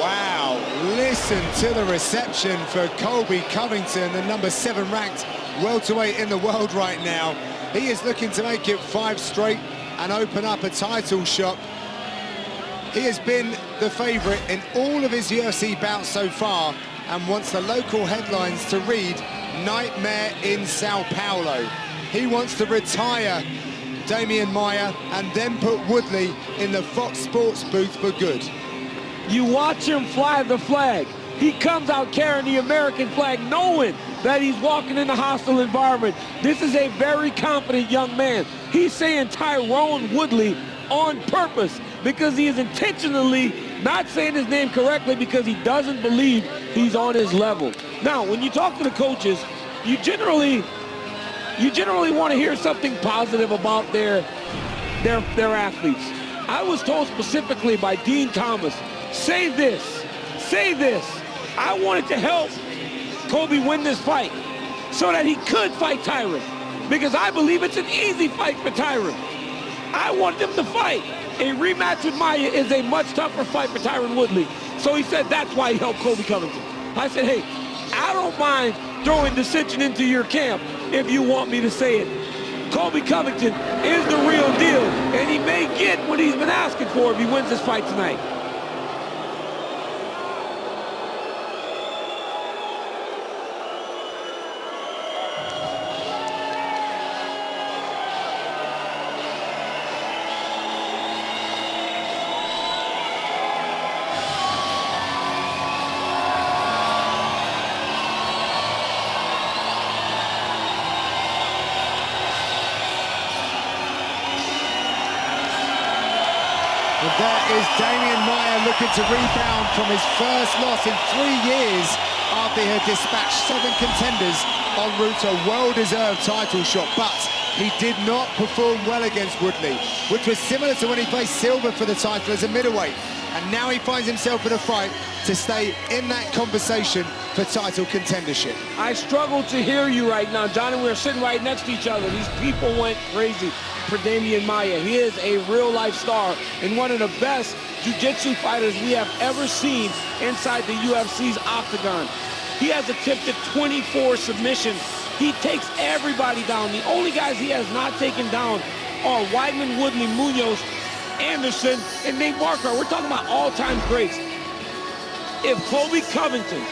Wow, listen to the reception for Colby Covington, the number 7 ranked welterweight in the world right now. He is looking to make it 5 straight and open up a title shot. He has been the favorite in all of his UFC bouts so far and wants the local headlines to read Nightmare in Sao Paulo. He wants to retire Demian Maia and then put Woodley in the Fox Sports booth for good. You watch him fly the flag. He comes out carrying the American flag, knowing that he's walking in a hostile environment. This is a very confident young man. He's saying Tyrone Woodley on purpose because he is intentionally not saying his name correctly because he doesn't believe he's on his level. Now, when you talk to the coaches, you generally want to hear something positive about their athletes. I was told specifically by Dean Thomas, say this. I wanted to help Colby win this fight so that he could fight Tyron, because I believe it's an easy fight for Tyron. I want him to fight. A rematch with Maia is a much tougher fight for Tyron Woodley. So he said that's why he helped Colby Covington. I said, hey, I don't mind throwing dissension into your camp if you want me to say it. Colby Covington is the real deal, and he may get what he's been asking for if he wins this fight tonight. And there is Demian Maia looking to rebound from his first loss in 3 years after he had dispatched 7 contenders en route to a well-deserved title shot. But he did not perform well against Woodley, which was similar to when he faced Silva for the title as a middleweight. And now he finds himself in a fight to stay in that conversation for title contendership. I struggle to hear you right now, Johnny. We're sitting right next to each other. These people went crazy for Demian Maia. He is a real-life star and one of the best jiu-jitsu fighters we have ever seen inside the UFC's octagon. He has attempted 24 submissions. He takes everybody down. The only guys he has not taken down are Weidman, Woodley, Munoz, Anderson, and Nate Marquardt. We're talking about all-time greats. If Colby Covington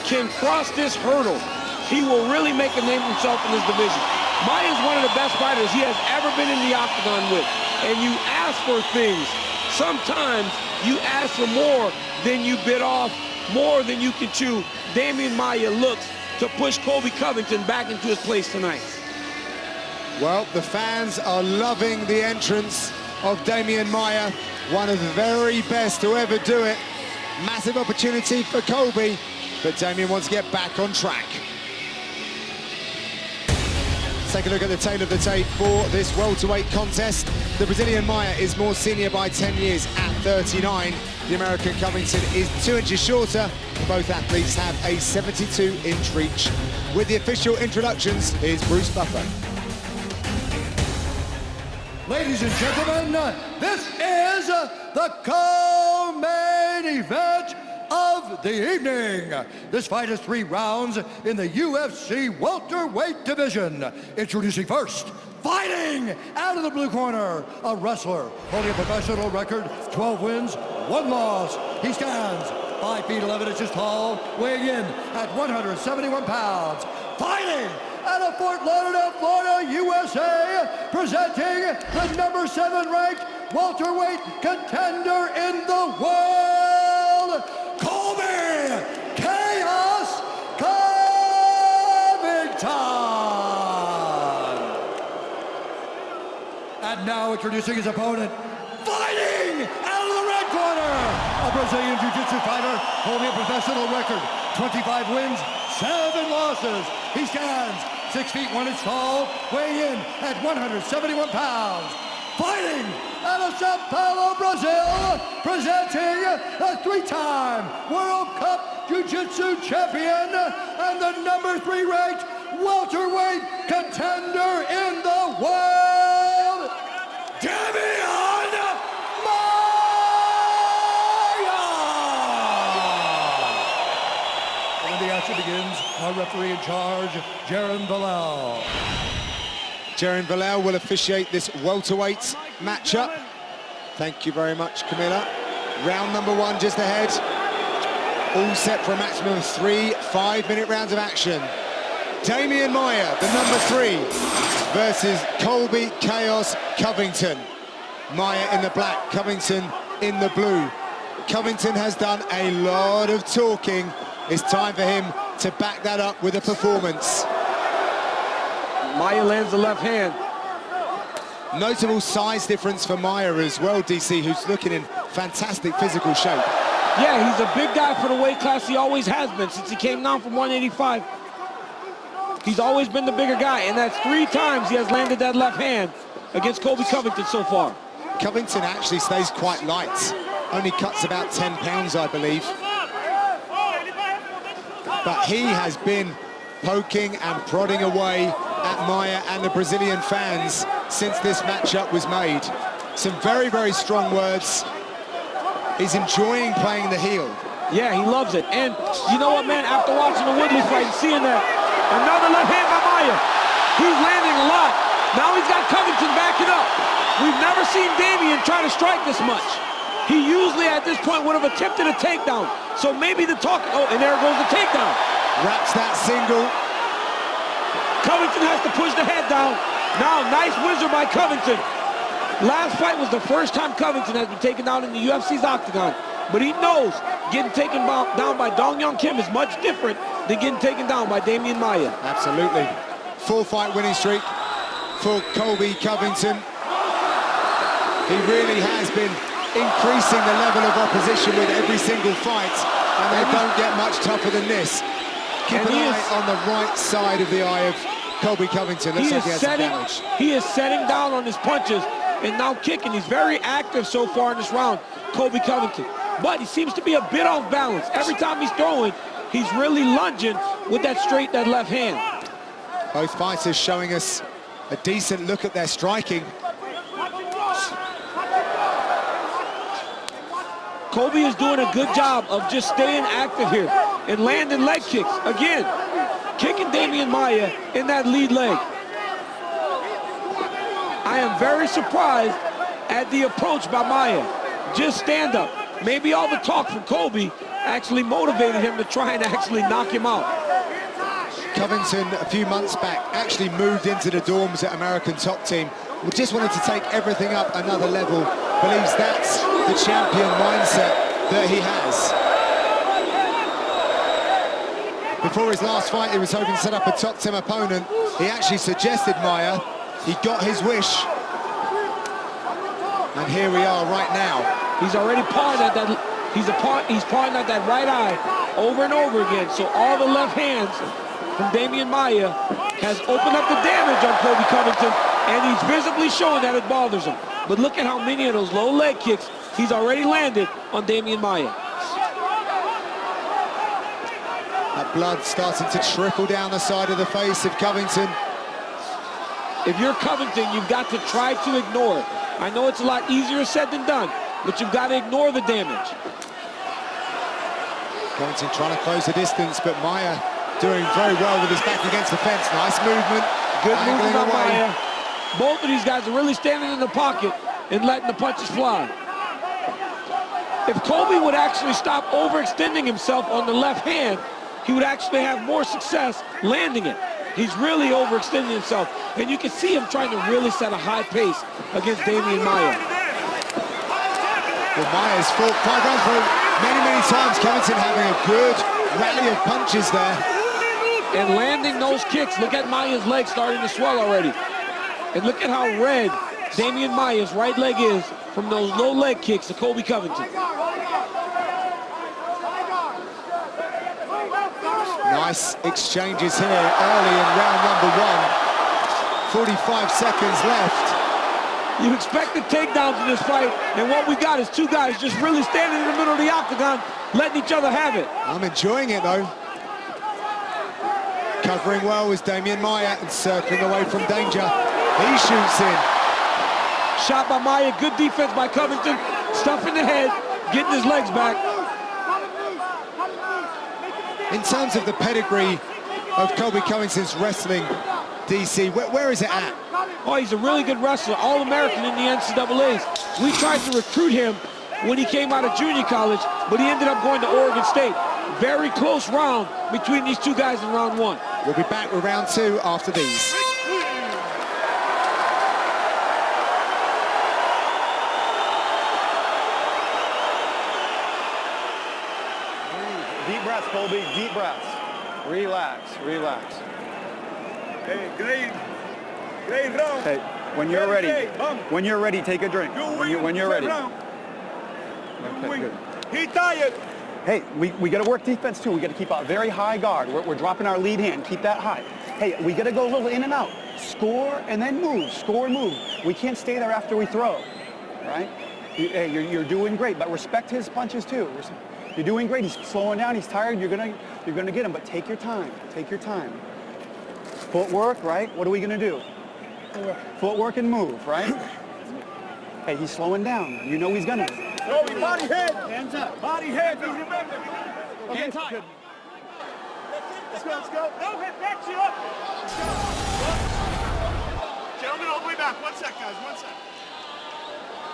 can cross this hurdle, he will really make a name for himself in this division. Maia is one of the best fighters he has ever been in the octagon with. And you ask for things. Sometimes you ask for more than you bit off, more than you can chew. Demian Maia looks to push Colby Covington back into his place tonight. Well, the fans are loving the entrance of Demian Maia, one of the very best to ever do it. Massive opportunity for Colby, but Demian wants to get back on track. Take a look at the tail of the tape for this welterweight contest. The Brazilian Maia is more senior by 10 years at 39. The American Covington is 2 inches shorter. Both athletes have a 72-inch reach. With the official introductions, here's Bruce Buffer. Ladies and gentlemen, this is the co-main event of the evening. This fight is 3 rounds in the UFC welterweight division. Introducing first, fighting out of the blue corner, a wrestler holding a professional record, 12 wins, 1 loss. He stands 5 feet 11 inches tall, weighing in at 171 pounds. Fighting out of Fort Lauderdale, Florida, USA, presenting the number 7 ranked welterweight contender in the world, Colby Chaos Covington. And now introducing his opponent, fighting out of the red corner, a Brazilian Jiu-Jitsu fighter holding a professional record, 25 wins, 7 losses. He stands 6 feet 1 inch tall, weighing in at 171 pounds. Fighting out of Sao Paulo, Brazil, presenting a 3-time World Cup Jiu-Jitsu champion and the number 3 ranked welterweight contender in the world, Demian! our referee in charge, Jaron Villel. Jaron Villel will officiate this welterweight matchup. Thank you very much, Camilla. Round number 1 just ahead. All set for a maximum of 3 5-minute rounds of action. Demian Maia, the number 3, versus Colby Chaos Covington. Maia in the black, Covington in the blue. Covington has done a lot of talking. It's time for him to back that up with a performance. Maia lands the left hand. Notable size difference for Maia as well, DC, who's looking in fantastic physical shape. Yeah, he's a big guy for the weight class. He always has been since he came down from 185. He's always been the bigger guy, and that's 3 times he has landed that left hand against Colby Covington so far. Covington actually stays quite light. Only cuts about 10 pounds, I believe. But he has been poking and prodding away at Maia and the Brazilian fans since this matchup was made. Some very, very strong words. He's enjoying playing the heel. Yeah, he loves it. And you know what, man? After watching the Woodley fight and seeing that, another left hand by Maia. He's landing a lot. Now he's got Covington backing up. We've never seen Demian try to strike this much. He usually at this point would have attempted a takedown. So maybe the talk, oh, and there goes the takedown. Wraps that single. Covington has to push the head down. Now, nice whizzer by Covington. Last fight was the first time Covington has been taken down in the UFC's octagon. But he knows getting taken down by Dong Young Kim is much different than getting taken down by Demian Maia. Absolutely. 4-fight winning streak for Colby Covington. He really has been increasing the level of opposition with every single fight, and they don't get much tougher than this. Keep an eye on the right side of the eye of Colby Covington. Looks like he has some damage. He is setting down on his punches and now kicking. He's very active so far in this round, Colby Covington. But he seems to be a bit off balance. Every time he's throwing, he's really lunging with that left hand. Both fighters showing us a decent look at their striking. Colby is doing a good job of just staying active here and landing leg kicks. Again, kicking Demian Maia in that lead leg. I am very surprised at the approach by Maia. Just stand up. Maybe all the talk from Colby actually motivated him to try and actually knock him out. Covington, a few months back, actually moved into the dorms at American Top Team. We just wanted to take everything up another level. Believes that's the champion mindset that he has. Before his last fight, he was hoping to set up a top 10 opponent. He actually suggested Maia. He got his wish. And here we are right now. He's already pawing at that. He's pawing at that right eye over and over again. So all the left hands from Demian Maia has opened up the damage on Colby Covington, and he's visibly showing that it bothers him. But look at how many of those low leg kicks he's already landed on Demian Maia. That blood starting to trickle down the side of the face of Covington. If you're Covington, you've got to try to ignore it. I know it's a lot easier said than done, but you've got to ignore the damage. Covington trying to close the distance, but Maia doing very well with his back against the fence. Nice movement. Good movement by Maia. Both of these guys are really standing in the pocket and letting the punches fly. If Colby would actually stop overextending himself on the left hand, he would actually have more success landing it. He's really overextending himself, and you can see him trying to really set a high pace against Demian Maia. Well, Maia's fought 5 rounds through many times. Covington having a good rally of punches there. And landing those kicks. Look at Maia's leg starting to swell already. And look at how red Demian Maia's right leg is from those low leg kicks to Colby Covington. Nice exchanges here early in round number 1. 45 seconds left. You expect the takedowns in this fight, and what we got is two guys just really standing in the middle of the octagon, letting each other have it. I'm enjoying it, though. Covering well was Demian Maia and circling away from danger. He shoots in. Shot by Maia, good defense by Covington, stuffing the head, getting his legs back. In terms of the pedigree of Colby Covington's wrestling, DC. Where is it at? Oh, he's a really good wrestler, All-American in the NCAAs. We tried to recruit him when he came out of junior college, but he ended up going to Oregon State. Very close round between these two guys in round one. We'll be back with round two after these. Deep breaths, Colby, deep breaths. Relax, relax. Hey, great round. Hey, when you're ready, take a drink. When you're ready. Okay, good. He tired. Hey, we got to work defense too. We got to keep a very high guard. We're dropping our lead hand. Keep that high. Hey, we got to go a little in and out. Score and then move. Score and move. We can't stay there after we throw, right? Hey, you're doing great, but respect his punches too. You're doing great. He's slowing down. He's tired. You're gonna get him, but take your time. Take your time. Footwork, right? What are we gonna do? Footwork and move, right? Hey, he's slowing down. You know he's gonna. Colby, body head. Hands up. Body head. Please remember. Okay, Hands high. good. Let's go. No, hit back, you up. Gentlemen, all the way back. 1 sec, guys. 1 sec.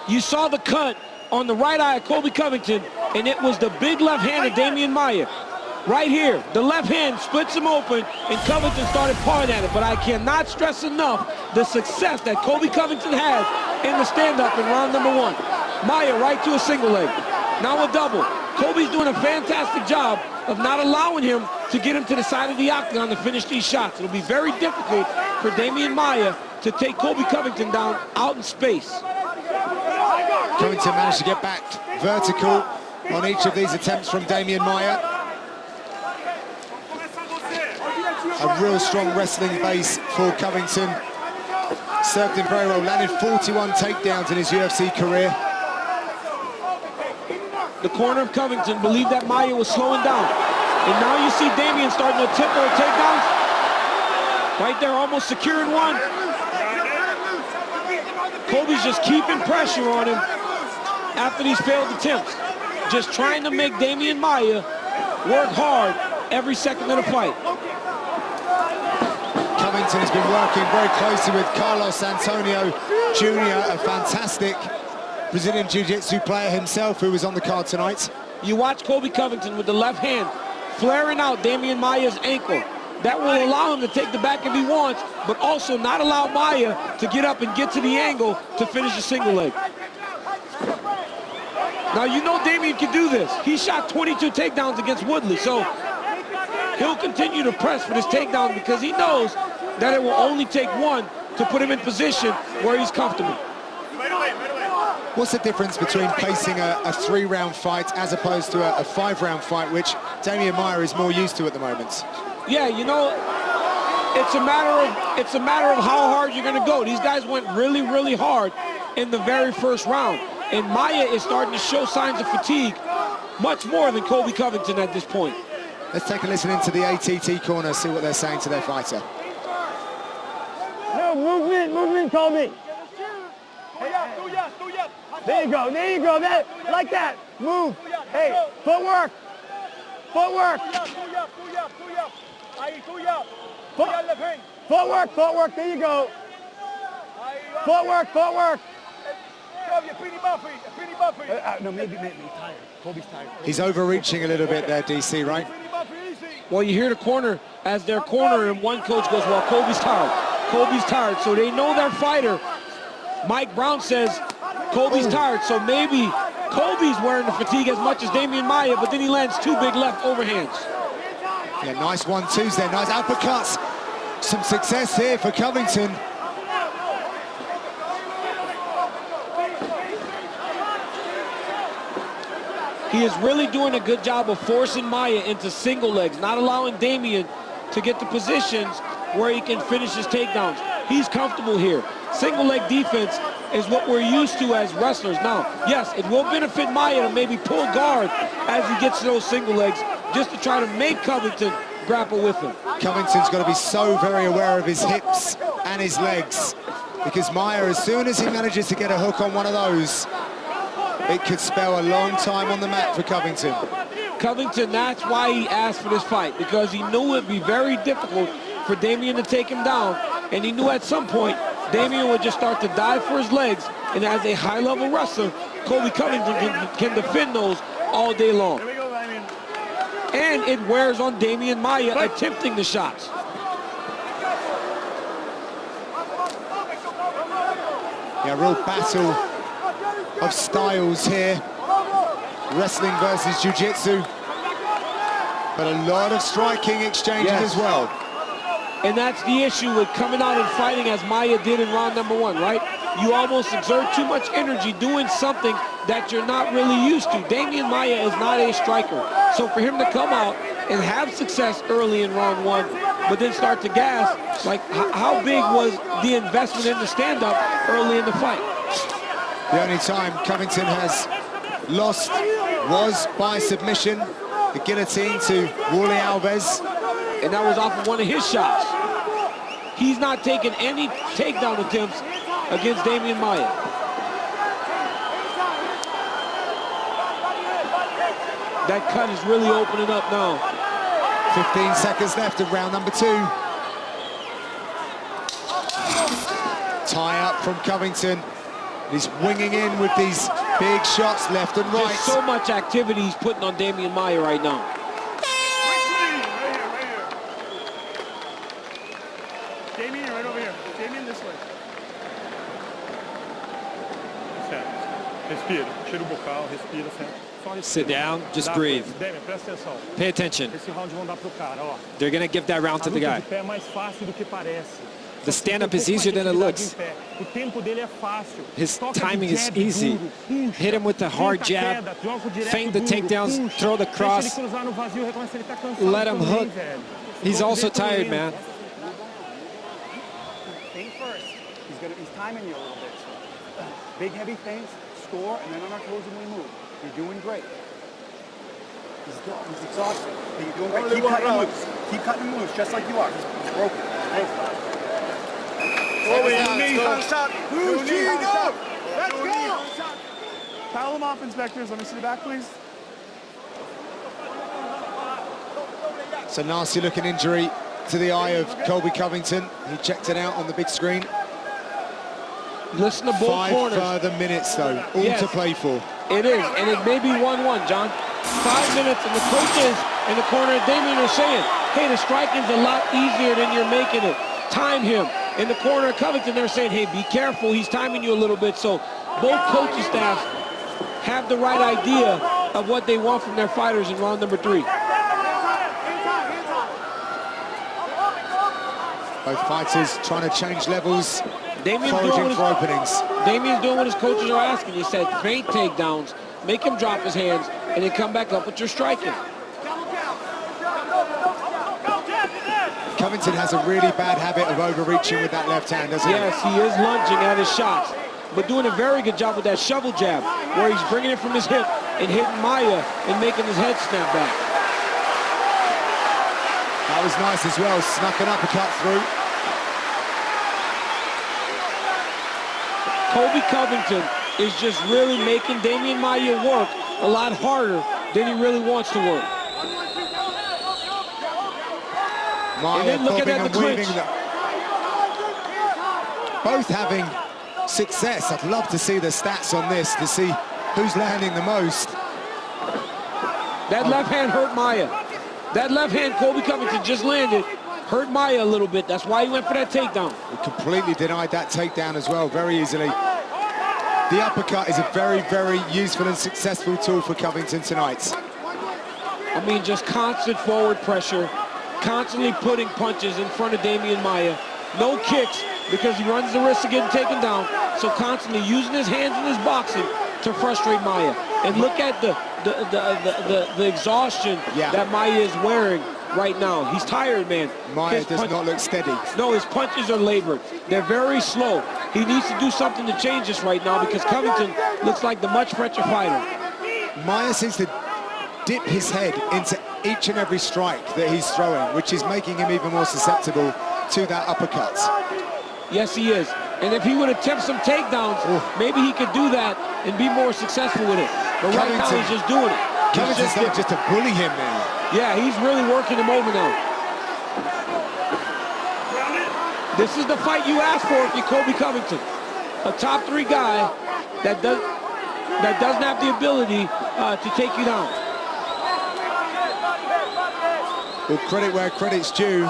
You saw the cut on the right eye of Colby Covington, and it was the big left hand of Demian Maia. Right here, the left hand splits him open, and Covington started pawing at it. But I cannot stress enough the success that Colby Covington has in the stand-up in round number one. Maia right to a single leg. Now a double. Colby's doing a fantastic job of not allowing him to get him to the side of the octagon to finish these shots. It'll be very difficult for Demian Maia to take Colby Covington down out in space. Covington managed to get back vertical on each of these attempts from Demian Maia. A real strong wrestling base for Covington. Served him very well, landed 41 takedowns in his UFC career. The corner of Covington believed that Maia was slowing down. And now you see Demian starting to attempt those takedowns. Right there, almost securing one. Colby's just keeping pressure on him after these failed attempts. Just trying to make Demian Maia work hard every second of the fight. Covington has been working very closely with Carlos Antonio Jr., a fantastic Brazilian Jiu-Jitsu player himself who was on the card tonight. You watch Colby Covington with the left hand flaring out Demian Maia's ankle. That will allow him to take the back if he wants, but also not allow Maia to get up and get to the angle to finish a single leg. Now you know Demian can do this. He shot 22 takedowns against Woodley, so he'll continue to press for this takedown because he knows that it will only take one to put him in position where he's comfortable. What's the difference between pacing a three-round fight as opposed to a five-round fight, which Demian Maia is more used to at the moment? Yeah, you know, it's a matter of how hard you're going to go. These guys went really, really hard in the very first round, and Maia is starting to show signs of fatigue much more than Colby Covington at this point. Let's take a listen into the ATT corner, see what they're saying to their fighter. No, movement, Colby. There you go, like that, move. Hey, footwork. Footwork, there you go. Footwork. No, maybe tired. Colby's tired. He's overreaching a little bit there, DC, right? Well, you hear the corner as their corner, and one coach goes, well, Colby's tired, so they know their fighter. Mike Brown says Colby's tired, so maybe Colby's wearing the fatigue as much as Demian Maia, but then he lands two big left overhands. Yeah, nice 1-2s there, nice uppercuts. Some success here for Covington. He is really doing a good job of forcing Maia into single legs, not allowing Demian to get to positions where he can finish his takedowns. He's comfortable here. Single leg defense is what we're used to as wrestlers. Now, yes, it will benefit Maia to maybe pull guard as he gets to those single legs, just to try to make Covington grapple with him. Covington's got to be so very aware of his hips and his legs, because Maia, as soon as he manages to get a hook on one of those, it could spell a long time on the mat for Covington. Covington, that's why he asked for this fight, because he knew it'd be very difficult for Demian to take him down, and he knew at some point Demian would just start to dive for his legs, and as a high-level wrestler, Colby Covington can defend those all day long. And it wears on Demian Maia attempting the shots. Yeah, real battle of styles here. Wrestling versus jiu-jitsu. But a lot of striking exchanges as well. And that's the issue with coming out and fighting as Maia did in round number 1, right? You almost exert too much energy doing something that you're not really used to. Demian Maia is not a striker. So for him to come out and have success early in round 1, but then start to gas, like how big was the investment in the stand-up early in the fight? The only time Covington has lost was by submission, the guillotine to Wally Alves. And that was off of one of his shots. He's not taking any takedown attempts against Demian Maia. That cut is really opening up now. 15 seconds left of round number 2. Tie up from Covington. He's winging in with these big shots left and right. There's so much activity he's putting on Demian Maia right now. Demian, right over here. Demian, this way. Respira. Tira o bocal, respira, certo? Sit down, just breathe. Demian, presta atenção. Pay attention. Esse round vão dar pro cara, ó. They're going to give that round to the guy. A luta de pé é mais fácil do que parece. The stand-up is easier than it looks. O tempo dele é fácil. His timing is easy. Hit him with a hard jab, feint the takedowns, throw the cross, let him hook. He's also tired, man. Think first. He's timing you a little bit. Big heavy feints, score, and then on our toes when we move. You're doing great. He's exhausted. But you're doing great. Keep cutting him loose. Keep cutting him loose, just like you are. He's broken. Let's go! Towel him off, inspectors. Let me see the back, please. It's a nasty looking injury to the eye of Colby Covington. He checked it out on the big screen. Listen to both corners. 5 further minutes though, all to play for. It is, and it may be 1-1, John. 5 minutes, and the coaches in the corner of Demian are saying, hey, the striking's a lot easier than you're making it. Time him. In the corner of Covington, they're saying, hey, be careful, he's timing you a little bit. So both coaching staffs have the right idea of what they want from their fighters in round number 3. Both fighters trying to change levels, Demian's for openings. Demian's doing what his coaches are asking. He said, feint takedowns, make him drop his hands, and then come back up with your striking. Covington has a really bad habit of overreaching with that left hand, doesn't he? Yes, he is lunging at his shots, but doing a very good job with that shovel jab, where he's bringing it from his hip and hitting Maia and making his head snap back. That was nice as well, snuck an uppercut through. Colby Covington is just really making Demian Maia work a lot harder than he really wants to work. Maia and then look at that, the clinch. Both having success. I'd love to see the stats on this to see who's landing the most. That left hand hurt Maia. That left hand Colby Covington just landed hurt Maia a little bit. That's why he went for that takedown. He completely denied that takedown as well, very easily. The uppercut is a very, very useful and successful tool for Covington tonight. I mean, just constant forward pressure, constantly putting punches in front of Demian Maia. No kicks because he runs the risk of getting taken down. So constantly using his hands in his boxing to frustrate Maia. And look at the exhaustion that Maia is wearing right now. He's tired, man. Maia does not look steady. No, his punches are labored. They're very slow. He needs to do something to change this right now because Covington looks like the much fresher fighter. Maia seems to dip his head into each and every strike that he's throwing, which is making him even more susceptible to that uppercut. Yes, he is. And if he would attempt some takedowns, maybe he could do that and be more successful with it. But right now, he's just doing it. Covington's starting just to bully him now. Yeah, he's really working him over now. This is the fight you asked for if you're Colby Covington. A top 3 guy that doesn't have the ability to take you down. Well, credit where credit's due.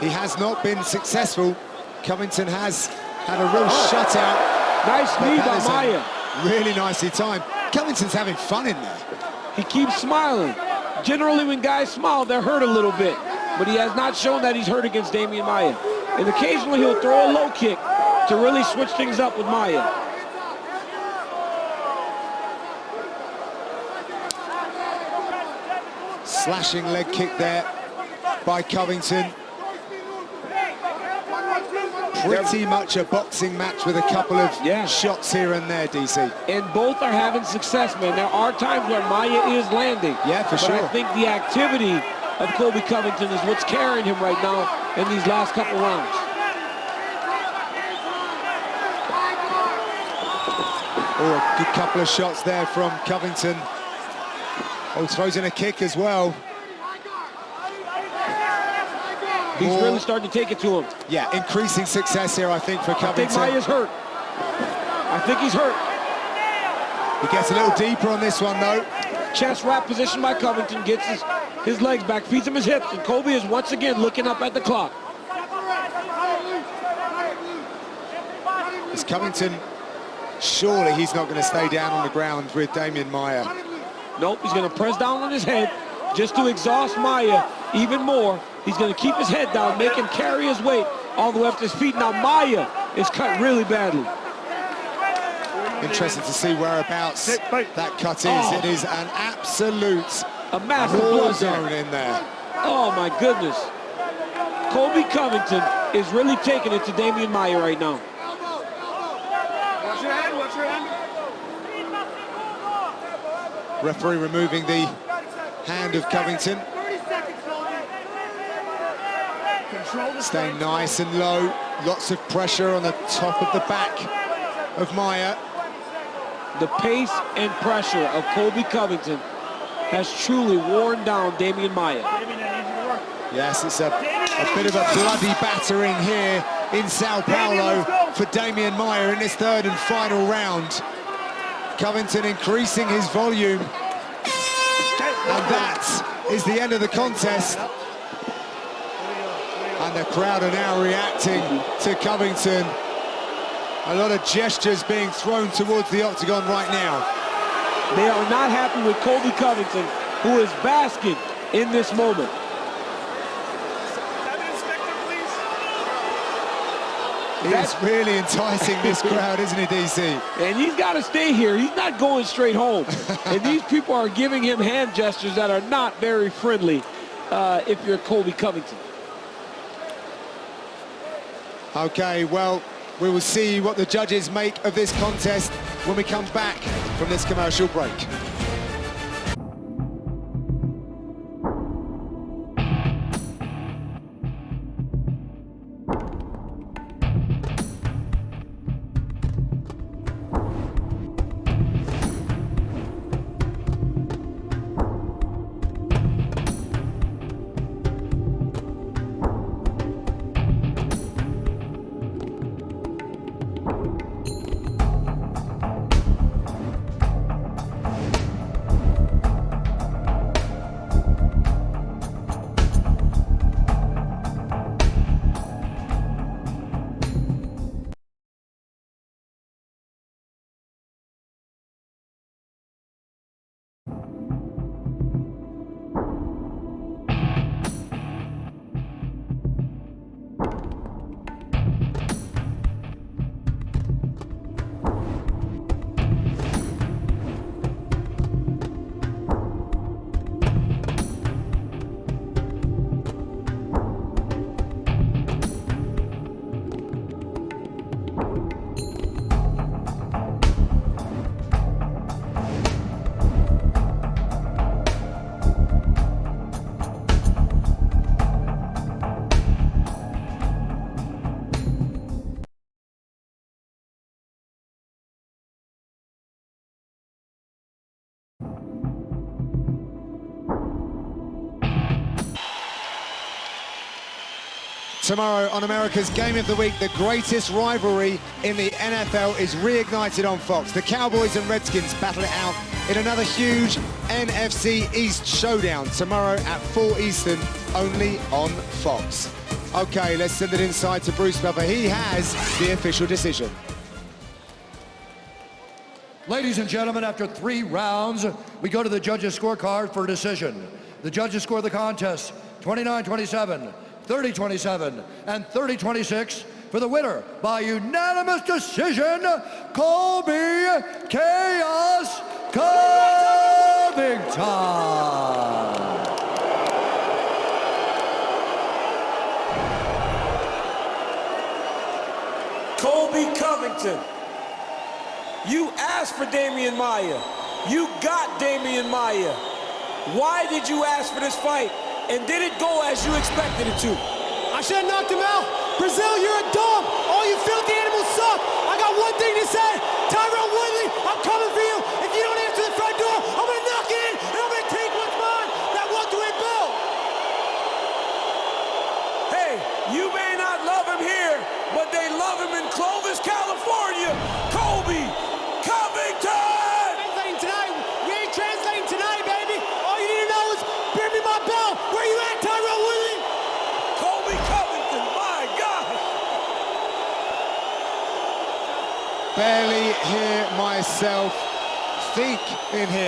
He has not been successful. Covington has had a real shutout. Nice knee by Maia. Really nicely timed. Covington's having fun in there. He keeps smiling. Generally, when guys smile, they're hurt a little bit. But he has not shown that he's hurt against Demian Maia. And occasionally, he'll throw a low kick to really switch things up with Maia. Slashing leg kick there by Covington. Pretty much a boxing match with a couple of shots here and there, DC. And both are having success, man. There are times where Maia is landing. Yeah, for sure. I think the activity of Colby Covington is what's carrying him right now in these last couple rounds. Oh, a good couple of shots there from Covington. Oh, throws in a kick as well. He's really starting to take it to him. Yeah, increasing success here, I think, for Covington. I think Maia's hurt. I think he's hurt. He gets a little deeper on this one, though. Chest wrap position by Covington, gets his legs back, feeds him his hips, and Colby is once again looking up at the clock. Is Covington, surely he's not going to stay down on the ground with Demian Maia. Nope, he's going to press down on his head just to exhaust Maia even more. He's going to keep his head down, make him carry his weight all the way up to his feet. Now Maia is cut really badly. Interesting to see whereabouts that cut is. It is an absolute massive war zone in there. Oh my goodness. Colby Covington is really taking it to Demian Maia right now. Watch your hand, watch your hand. Referee removing the hand of Covington. Staying nice and low. Lots of pressure on the top of the back of Maia. The pace and pressure of Colby Covington has truly worn down Demian Maia. Yes, it's a bit of a bloody battering here in Sao Paulo for Demian Maia in this third and final round. Covington increasing his volume. And that is the end of the contest. And the crowd are now reacting to Covington. A lot of gestures being thrown towards the octagon right now. They are not happy with Colby Covington, who is basking in this moment. He's really enticing this crowd, isn't he, DC? And he's got to stay here. He's not going straight home. And these people are giving him hand gestures that are not very friendly if you're Colby Covington. Okay, well, we will see what the judges make of this contest when we come back from this commercial break. Tomorrow on America's Game of the Week, the greatest rivalry in the NFL is reignited on Fox. The Cowboys and Redskins battle it out in another huge NFC East showdown tomorrow at 4 Eastern, only on Fox. Okay, let's send it inside to Bruce Buffer. He has the official decision. Ladies and gentlemen, after 3 rounds, we go to the judges' scorecard for a decision. The judges score the contest 29-27, 30-27, and 30-26 for the winner by unanimous decision, Colby Chaos Covington. Colby Covington, you asked for Demian Maia. You got Demian Maia. Why did you ask for this fight? And did it go as you expected it to? I should have knocked him out. Brazil, you're a dog. All you filthy animals suck. I got one thing to say. Tyrone Woodley, I'm coming for you. If you don't answer the front door, I'm going to knock it in, and I'm going to take what's mine, that welterweight belt. Hey, you may not love him here, but they love him in Clovis, California. Colby Covington! Translating tonight. We ain't translating tonight, baby. All you need to know is bring me my belt. Where you at, Tyrone Woodley? Colby Covington, my God! Barely hear myself think in here.